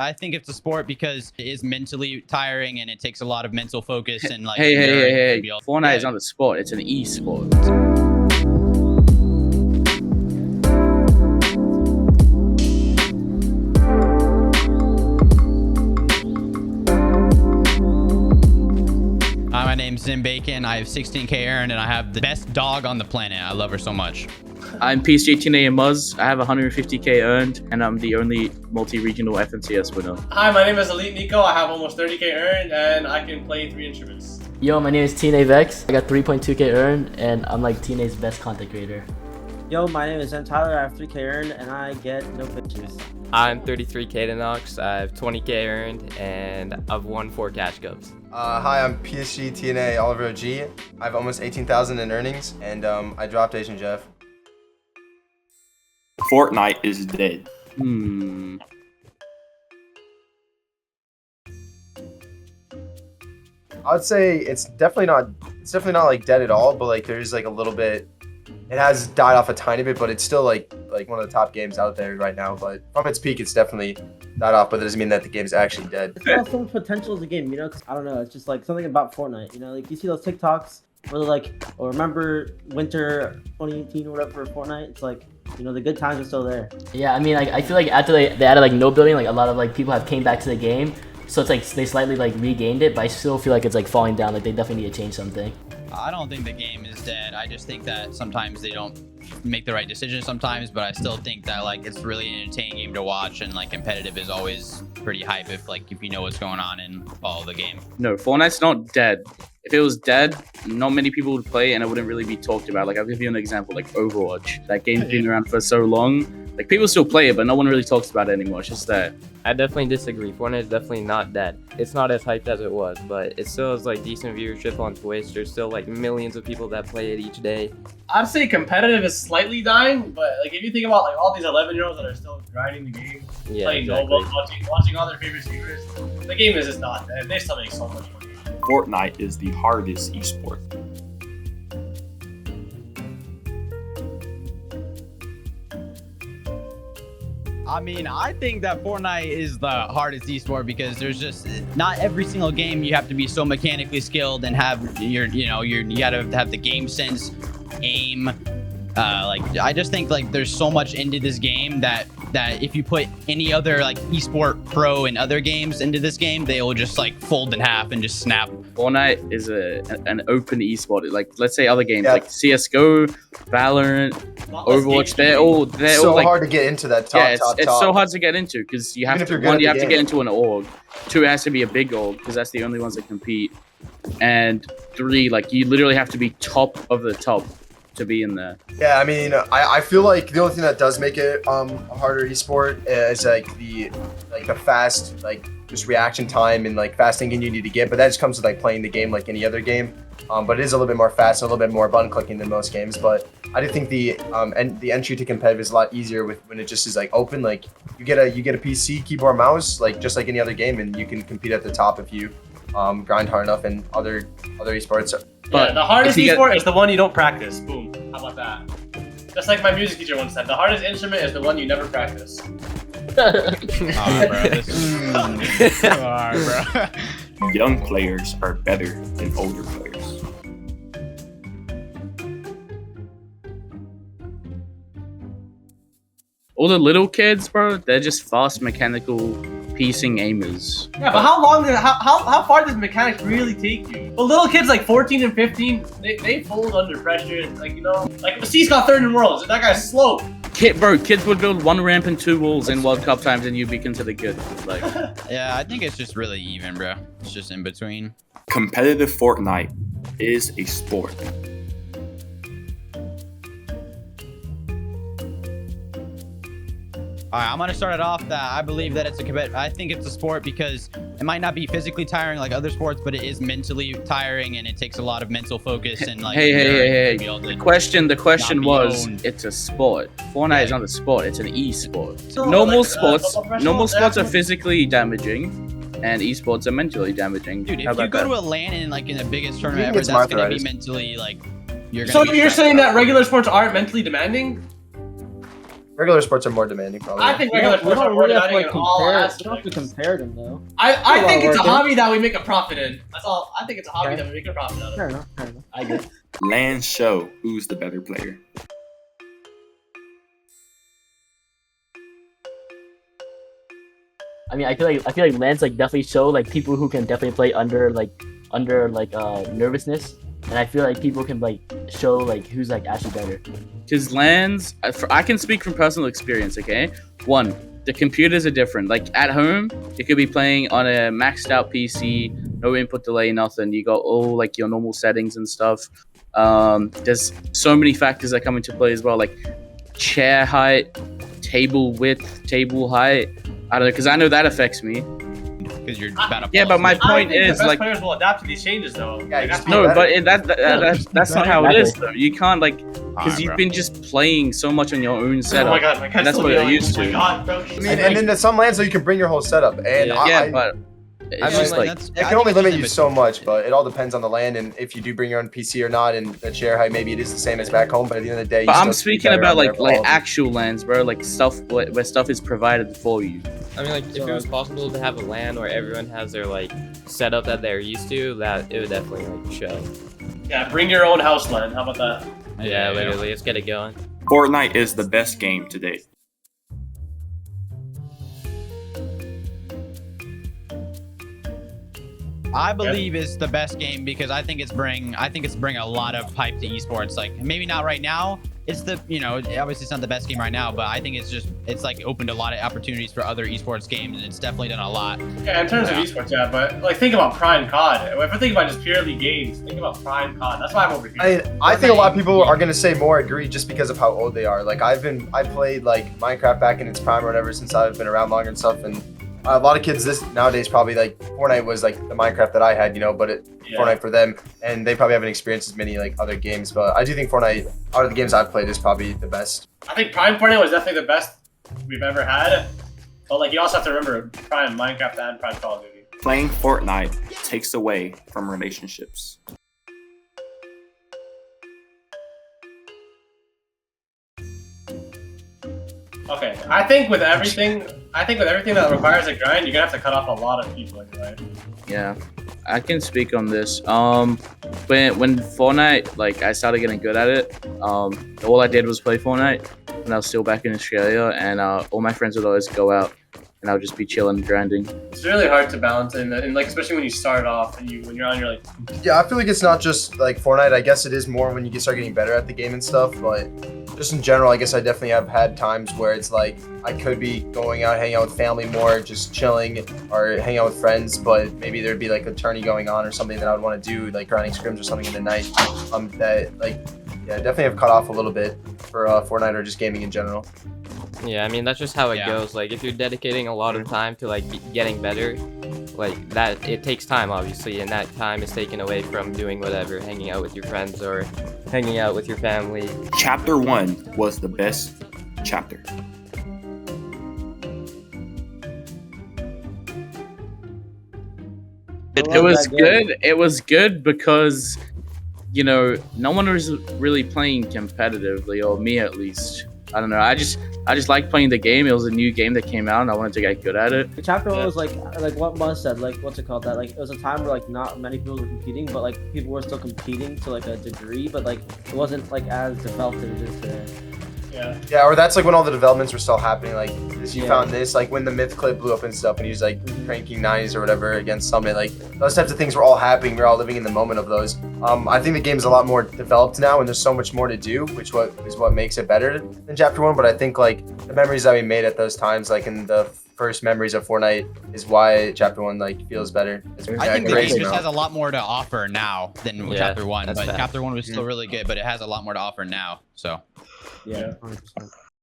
I think it's a sport because it is mentally tiring and it takes a lot of mental focus and like. Hey. Fortnite is not a sport. It's an esport. My name's Zim Bacon. I have 16K earned and I have the best dog on the planet. I love her so much. I'm PSG and Muzz. I have 150K earned, and I'm the only multi-regional FNCS winner. Hi, my name is Elite Nico. I have almost 30K earned, and I can play 3 instruments. Yo, my name is Tfue Vex. I got 3.2K earned, and I'm like TNA's best content creator. Yo, my name is Tyler. I have 3K earned, and I get no pictures. I'm 33K to Nox. I have 20K earned, and I've won 4 cash cups. Hi, I'm PSG TNA Oliver OG. I have almost 18,000 in earnings, and I dropped Asian Jeff. Fortnite is dead. I would say it's definitely not like dead at all, but like there's like a little bit. It has died off a tiny bit, but it's still like one of the top games out there right now. But from its peak, it's definitely died off. But that doesn't mean that the game's actually dead. It's got so much potential as a game, you know. I don't know. It's just like something about Fortnite, you know. Like you see those TikToks where they're like, "Oh, remember winter 2018 or whatever for Fortnite?" It's like, you know, the good times are still there. Yeah, I mean, like I feel like after they added like no building, like a lot of like people have came back to the game. So it's like they slightly like regained it, but I still feel like it's like falling down. Like they definitely need to change something. I don't think the game is dead. I just think that sometimes they don't make the right decisions sometimes, but I still think that like it's really an entertaining game to watch, and like competitive is always pretty hype if you know what's going on and follow the game. No, Fortnite's not dead. If it was dead, not many people would play and it wouldn't really be talked about. Like I'll give you an example, like Overwatch. That game's been around for so long. Like people still play it, but no one really talks about it anymore. It's just that. I definitely disagree. Fortnite is definitely not dead. It's not as hyped as it was, but it still has like decent viewership on Twitch. There's still like millions of people that play it each day. I'd say competitive is slightly dying, but like if you think about like all these 11-year-olds that are still grinding the game, Yeah, playing exactly. Nova, watching all their favorite streamers, the game is just not dead. They still make so much money. Fortnite is the hardest esport. I mean, I think that Fortnite is the hardest esport because there's just not every single game you have to be so mechanically skilled and have you gotta have the game sense, aim. I just think like there's so much into this game that if you put any other like esport pro and other games into this game, they will just like fold in half and just snap. Fortnite is an open esport. Like let's say other games like CS:GO, Valorant, Overwatch. They're all so like, hard to get into that top. It's so hard to get into because you have to get into an org. 2, it has to be a big org because that's the only ones that compete. And 3, like you literally have to be top of the top to be in there. Yeah, I mean, I feel like the only thing that does make it a harder esport is like the fast just reaction time and like fast thinking you need to get, but that just comes with like playing the game like any other game. But it is a little bit more fast and a little bit more button clicking than most games. But I do think the entry to competitive is a lot easier when it just is like open. Like you get a PC, keyboard, mouse, like just like any other game, and you can compete at the top if you grind hard enough. And other esports. But the hardest esport is the one you don't practice. Boom. How about that? Just like my music teacher once said, the hardest instrument is the one you never practice. Young players are better than older players. All the little kids, bro, they're just fast mechanical piecing aimers. Yeah, but how far does mechanics really take you? But little kids like 14 and 15, they fold under pressure. Like, you know, like C's got 3rd in worlds. That guy's slow. Kids would build 1 ramp and 2 walls in World Cup times and you'd be considered good. Like, Yeah, I think it's just really even, bro. It's just in between. Competitive Fortnite is a sport. All right, I'm gonna start it off that I believe that I think it's a sport because it might not be physically tiring like other sports, but it is mentally tiring and it takes a lot of mental focus and like. Hey. The question was, it's a sport. Fortnite is not a sport; it's an e-sport. Normal sports are physically damaging, and esports are mentally damaging. Dude, if you go to a LAN and like in the biggest tournament ever, that's gonna be mentally like. So you're saying that regular sports aren't mentally demanding? regular sports are more demanding, probably. I think regular We sports are don't more really have to demanding like in all compare. We aspects. don't have to compare them though. I think it's a work in. hobby that we make a profit in. That's all. I think it's a hobby Okay. that we make a profit out of. Fair enough. Fair enough. I agree. LAN show who's the better player. I mean, I feel like LANs like definitely show like people who can definitely play under nervousness, and I feel like people can like show like who's like actually better. Because LANs, I can speak from personal experience, okay? One, the computers are different. Like at home, you could be playing on a maxed out PC, no input delay, nothing. You got all like your normal settings and stuff. There's so many factors that come into play as well, like chair height, table width, table height. I don't know, because I know that affects me. Because you're about to Yeah, but my I point think the is best like players will adapt to these changes, though. Yeah, Like, just that's be no, better. but that's not how it is though. You can't like because Alright, you've bro. been just playing so much on your own Oh setup. my god, my cat's That's still what it yelling. used Oh my to. god, bro. And then to some lands, though, you can bring your whole setup, and Yeah. Yeah, I but it's I mean, just like it can only limit you so much, but it all depends on the land and if you do bring your own PC or not, and the chair height maybe it is the same as back home, but at the end of the day, you But still I'm have to be speaking better about on there like for all of them. actual lands, bro. Like stuff where stuff is provided for you. I mean, like, if it was possible to have a LAN where everyone has their like setup that they're used to, that it would definitely like show. Yeah, bring your own house land. How about that? Yeah, literally, let's get it going. Fortnite is the best game today. I believe it's the best game because I think it's bring a lot of hype to esports. Like maybe not right now. It's the obviously it's not the best game right now, but I think it's like opened a lot of opportunities for other esports games, and it's definitely done a lot. Yeah, in terms of esports, yeah, but like think about Prime COD. If we're thinking about just purely games, think about Prime COD. That's why I'm over here. I think a lot of people are gonna say more agree just because of how old they are. Like I played like Minecraft back in its prime or whatever since I've been around longer and stuff, and a lot of kids nowadays probably like Fortnite was like the Minecraft that I had, but Fortnite for them, and they probably haven't experienced as many like other games. But I do think Fortnite, out of the games I've played, is probably the best. I think Prime Fortnite was definitely the best we've ever had. But like you also have to remember Prime Minecraft and Prime Call of Duty. Playing Fortnite takes away from relationships. Okay, I think with everything that requires a grind, you're gonna have to cut off a lot of people in your life. Yeah, I can speak on this. When Fortnite, like I started getting good at it, all I did was play Fortnite when I was still back in Australia, and all my friends would always go out, and I would just be chilling and grinding. It's really hard to balance, and like especially when you start off and when you're on your like. Yeah, I feel like it's not just like Fortnite. I guess it is more when you start getting better at the game and stuff, but just in general, I guess I definitely have had times where it's like I could be going out, hanging out with family more, just chilling, or hanging out with friends, but maybe there'd be like a tourney going on or something that I would want to do, like grinding scrims or something in the night. That like, yeah, definitely have cut off a little bit for Fortnite or just gaming in general. Yeah, I mean, that's just how it Yeah. goes. Like, if you're dedicating a lot of time to like getting better, like that, it takes time obviously, and that time is taken away from doing whatever, hanging out with your friends or hanging out with your family. Chapter 1 was the best chapter. It was good. It was good because, no one was really playing competitively, or me at least. I don't know. I just liked playing the game. It was a new game that came out, and I wanted to get good at it. The chapter one was like what Buzz said, like what's it called? That like it was a time where like not many people were competing, but like people were still competing to like a degree, but like it wasn't like as developed as it is today. Yeah. Yeah, or that's like when all the developments were still happening. Like this, you Yeah. found this, like when the myth clip blew up and stuff, and he was like cranking 90s or whatever against Summit. Like those types of things were all happening. We're all living in the moment of those. I think the game's a lot more developed now, and there's so much more to do, which is what makes it better than Chapter 1. But I think like the memories that we made at those times, like in the first memories of Fortnite, is why Chapter 1 like feels better. It's I think the crazy game just now. has a lot more to offer now than Yeah, Chapter 1. that's But fact. Chapter 1 was still really good, but it has a lot more to offer now. So Yeah, 100%.